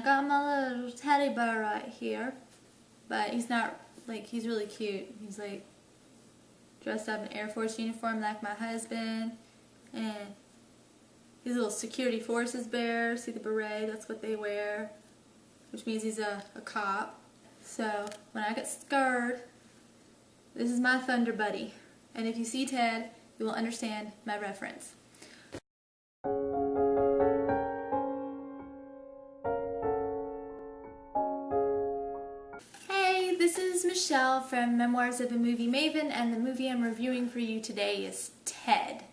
I got my little teddy bear right here. But he's not, like, he's really cute. He's, like, dressed up in Air Force uniform like my husband. And he's a little security forces bear. See the beret? That's what they wear. Which means he's a cop. So, when I get scared, this is my Thunder Buddy. And if you see Ted, you will understand my reference. Hey, this is Michelle from Memoirs of a Movie Maven, and the movie I'm reviewing for you today is Ted.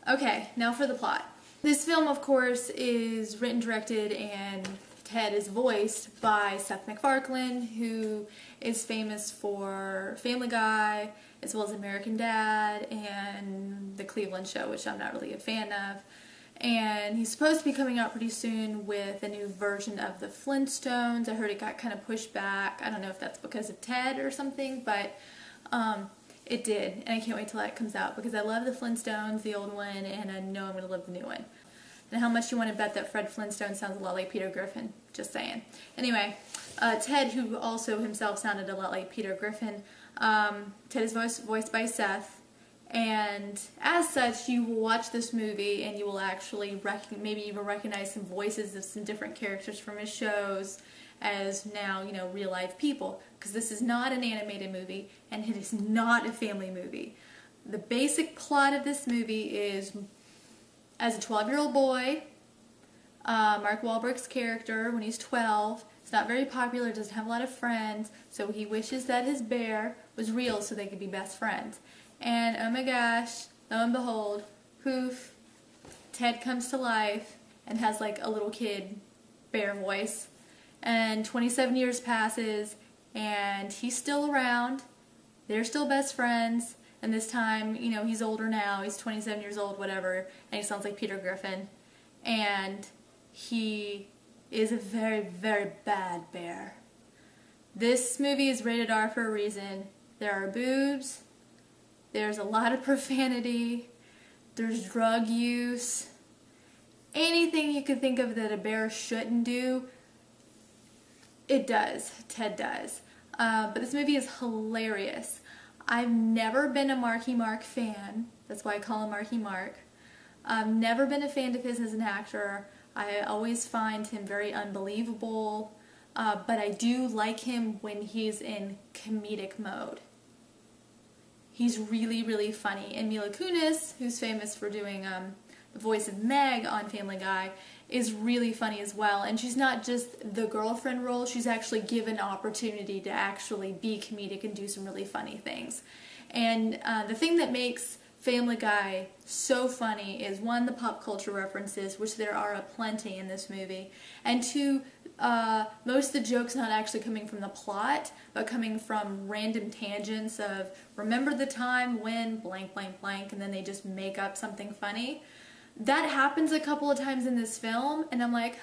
Okay, now for the plot. This film, of course, is written, directed, and Ted is voiced by Seth MacFarlane, who is famous for Family Guy, as well as American Dad, and The Cleveland Show, which I'm not really a fan of. And he's supposed to be coming out pretty soon with a new version of The Flintstones. I heard it got kind of pushed back. I don't know if that's because of Ted or something, but it did, and I can't wait till that comes out because I love the Flintstones, the old one, and I know I'm going to love the new one. And how much you want to bet that Fred Flintstone sounds a lot like Peter Griffin? Just saying. Anyway, Ted, who also himself sounded a lot like Peter Griffin, Ted is voiced by Seth, and as such, you will watch this movie and you will actually maybe even recognize some voices of some different characters from his shows as now, you know, real life people, because this is not an animated movie and it is not a family movie. The basic plot of this movie is, as a 12-year-old boy, Mark Wahlberg's character, when he's 12, is not very popular, doesn't have a lot of friends, so he wishes that his bear was real so they could be best friends. And oh my gosh, lo and behold, poof, Ted comes to life and has like a little kid bear voice. And 27 years passes, and he's still around, they're still best friends, and this time, you know, he's older now, he's 27 years old, whatever, and he sounds like Peter Griffin, and he is a very, very bad bear. This movie is rated R for a reason. There are boobs, there's a lot of profanity, there's drug use, anything you could think of that a bear shouldn't do, it does. Ted does. But this movie is hilarious. I've never been a Marky Mark fan. That's why I call him Marky Mark. I've never been a fan of his as an actor. I always find him very unbelievable. But I do like him when he's in comedic mode. He's really, really funny. And Mila Kunis, who's famous for doing the voice of Meg on Family Guy, is really funny as well. And she's not just the girlfriend role, she's actually given opportunity to actually be comedic and do some really funny things. And the thing that makes Family Guy so funny is, one, the pop culture references, which there are aplenty in this movie, and two, most of the jokes not actually coming from the plot, but coming from random tangents of, remember the time when blank, blank, blank, and then they just make up something funny. That happens a couple of times in this film, and I'm like,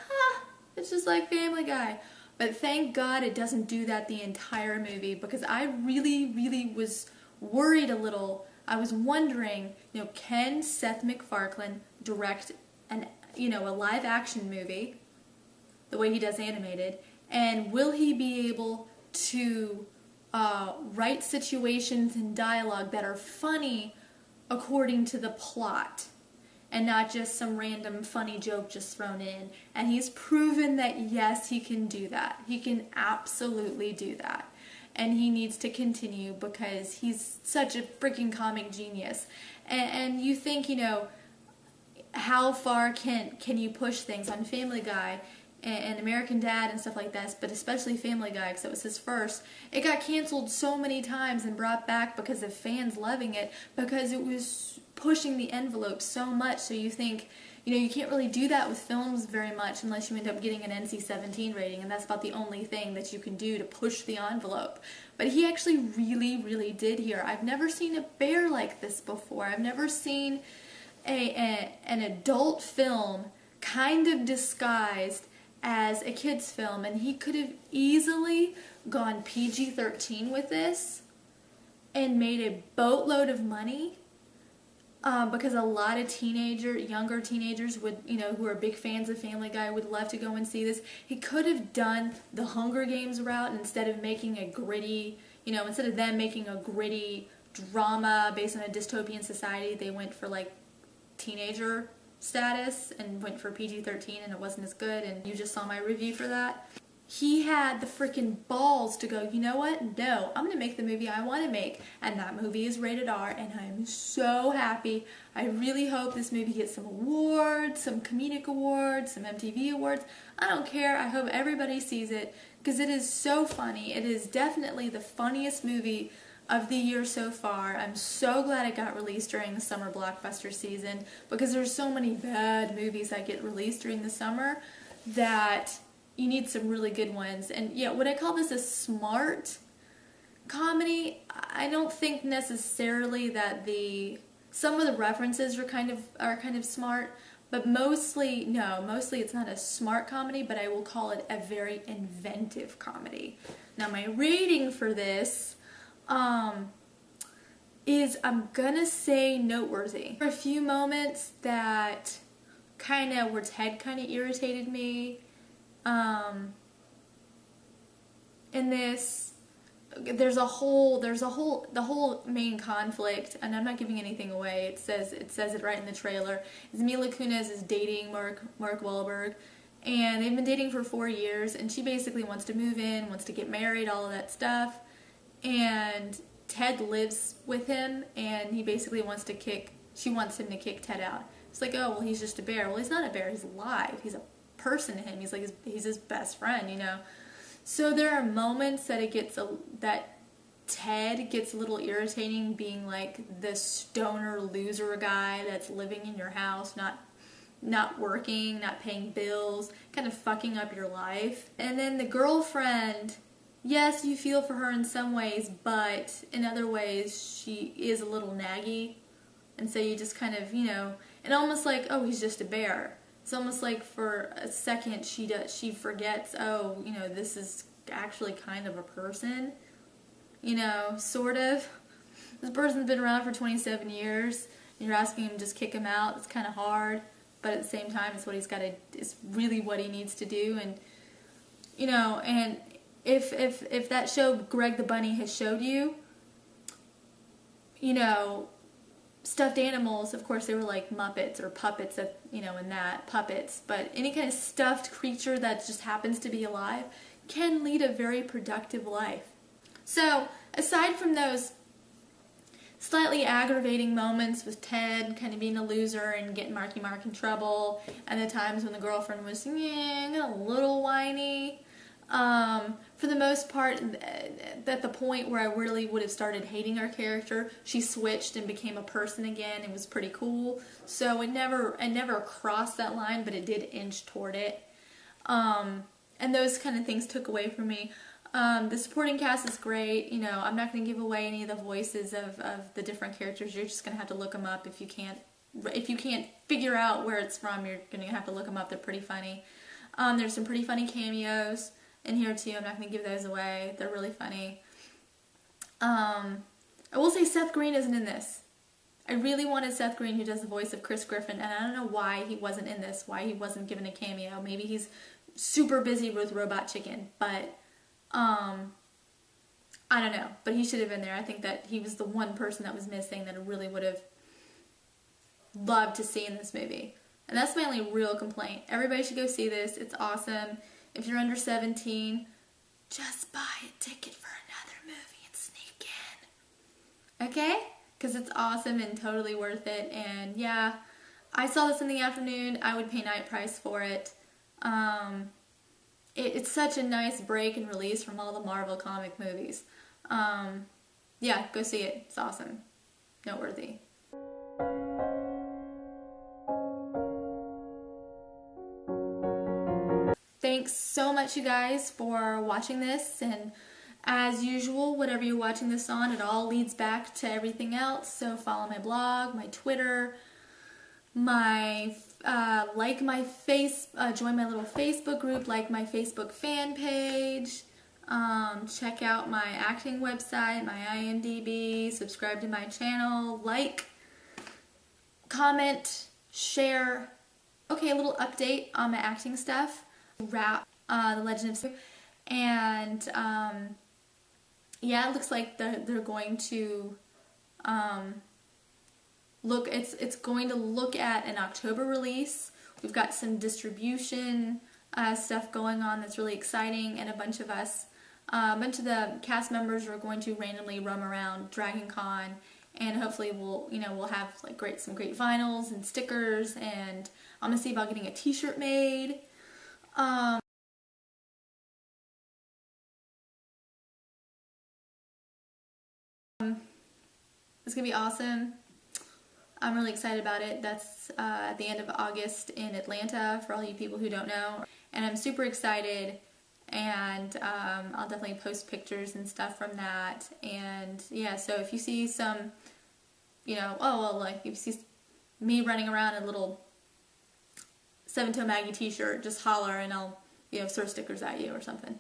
it's just like Family Guy. But thank God it doesn't do that the entire movie, because I really, really was worried a little. I was wondering, you know, can Seth MacFarlane direct a live action movie the way he does animated, and will he be able to write situations and dialogue that are funny according to the plot, and not just some random funny joke just thrown in. And he's proven that yes, he can do that. He can absolutely do that. And he needs to continue because he's such a freaking comic genius. And you think, you know, how far can you push things on Family Guy? and American Dad and stuff like that, but especially Family Guy because it was his first. It got canceled so many times and brought back because of fans loving it, because it was pushing the envelope so much. So you think, you can't really do that with films very much unless you end up getting an NC-17 rating, and that's about the only thing that you can do to push the envelope. But he actually really, really did here. I've never seen a bear like this before. I've never seen an adult film kind of disguised as a kid's film, and he could have easily gone PG-13 with this and made a boatload of money. Because a lot of younger teenagers would, who are big fans of Family Guy would love to go and see this. He could have done the Hunger Games route instead of making a gritty, instead of them making a gritty drama based on a dystopian society, they went for like teenager status and went for PG-13, and it wasn't as good, and you just saw my review for that. He had the freaking balls to go, you know what? No, I'm going to make the movie I want to make. And that movie is rated R, and I'm so happy. I really hope this movie gets some awards, some comedic awards, some MTV awards. I don't care. I hope everybody sees it because it is so funny. It is definitely the funniest movie of the year so far. I'm so glad it got released during the summer blockbuster season because there's so many bad movies that get released during the summer that you need some really good ones. And yeah, would I call this a smart comedy? I don't think necessarily that some of the references are kind of smart, but mostly it's not a smart comedy, but I will call it a very inventive comedy. Now my rating for this is, I'm gonna say, noteworthy. For a few moments that where Ted kind of irritated me. In this, the whole main conflict, and I'm not giving anything away. It says it right in the trailer. Is Mila Kunis is dating Mark Wahlberg, and they've been dating for 4 years, and she basically wants to move in, wants to get married, all of that stuff, and Ted lives with him, and he basically she wants him to kick Ted out. It's like, oh, well, he's just a bear. Well, he's not a bear. He's alive. He's a person to him. He's his best friend, So there are moments that Ted gets a little irritating, being like the stoner loser guy that's living in your house, not working, not paying bills, kind of fucking up your life. And then the girlfriend, yes, you feel for her in some ways, but in other ways she is a little naggy, and so you just kind of, and almost like, oh, he's just a bear. It's almost like for a second she forgets, oh, this is actually kind of a person, sort of. This person's been around for 27 years, and you're asking him to just kick him out. It's kind of hard, but at the same time, it's really what he needs to do. And, and if that show Greg the Bunny has showed you, stuffed animals, of course, they were like Muppets or puppets, in that, puppets, but any kind of stuffed creature that just happens to be alive can lead a very productive life. So, aside from those slightly aggravating moments with Ted kind of being a loser and getting Marky Mark in trouble, and the times when the girlfriend was a little whiny, for the most part, at the point where I really would have started hating her character, she switched and became a person again. It was pretty cool. So it never crossed that line, but it did inch toward it. And those kind of things took away from me. The supporting cast is great. I'm not going to give away any of the voices of the different characters. You're just going to have to look them up. If you can't figure out where it's from, you're going to have to look them up. They're pretty funny. There's some pretty funny cameos in here too. I'm not going to give those away. They're really funny. I will say Seth Green isn't in this. I really wanted Seth Green, who does the voice of Chris Griffin, and I don't know why he wasn't in this, why he wasn't given a cameo. Maybe he's super busy with Robot Chicken, but I don't know. But he should have been there. I think that he was the one person that was missing that I really would have loved to see in this movie. And that's my only real complaint. Everybody should go see this. It's awesome. If you're under 17, just buy a ticket for another movie and sneak in. Okay? Because it's awesome and totally worth it. And yeah, I saw this in the afternoon. I would pay night price for it. it's such a nice break and release from all the Marvel comic movies. Yeah, go see it. It's awesome. Noteworthy. Thanks so much, you guys, for watching this, and as usual, whatever you're watching this on, it all leads back to everything else. So follow my blog, my Twitter, my join my little Facebook group, like my Facebook fan page, check out my acting website, my IMDb, subscribe to my channel, like, comment, share. Okay, a little update on my acting stuff. Wrap The Legend of Sue, and yeah, it looks like they're going to it's going to look at an October release. We've got some distribution stuff going on that's really exciting, and a bunch of the cast members are going to randomly roam around Dragon Con, and hopefully we'll have like some great vinyls and stickers, and I'm gonna see about getting a t-shirt made. It's gonna be awesome. I'm really excited about it. That's at the end of August in Atlanta, for all you people who don't know. And I'm super excited, and I'll definitely post pictures and stuff from that. And yeah, so if you see some, like if you see me running around in a little Seven Toe Maggie t-shirt, just holler and I'll throw stickers at you or something.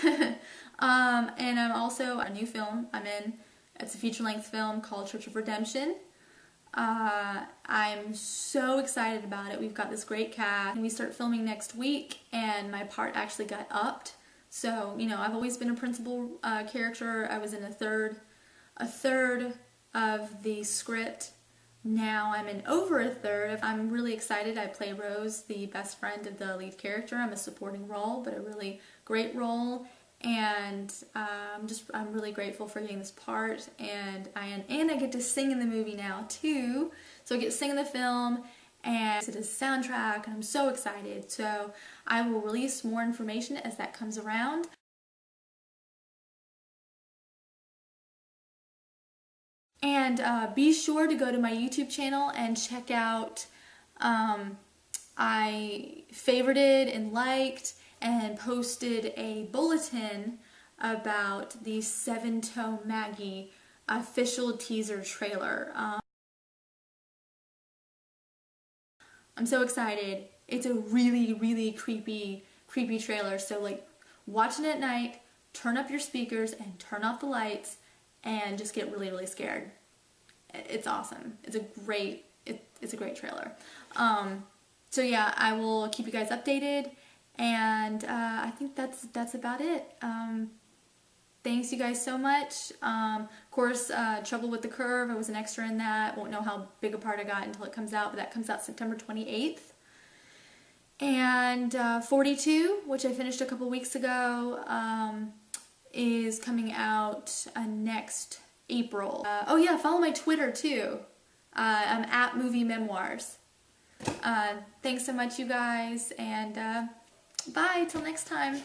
And I'm also a new film I'm in. It's a feature-length film called Church of Redemption. I'm so excited about it. We've got this great cast, and we start filming next week, and my part actually got upped. So, I've always been a principal character. I was in a third of the script. Now I'm in over a third. I'm really excited. I play Rose, the best friend of the lead character. I'm a supporting role, but a really great role. And I'm really grateful for getting this part, and I get to sing in the movie now too. So I get to sing in the film, and it is a soundtrack, and I'm so excited. So I will release more information as that comes around. And be sure to go to my YouTube channel and check out, I favorited and liked and posted a bulletin about the Seven Toe Maggie official teaser trailer. I'm so excited. It's a really, really creepy trailer. So like, watch it at night, turn up your speakers and turn off the lights, and just get really, really scared. It's awesome. It's a great trailer. So yeah, I will keep you guys updated. And I think that's about it. Thanks you guys so much. Of course, Trouble with the Curve, I was an extra in that. Won't know how big a part I got until it comes out, but that comes out September 28th. And 42, which I finished a couple weeks ago, is coming out next April. Oh yeah, follow my Twitter too. I'm at Movie Memoirs. Thanks so much, you guys, and bye till next time.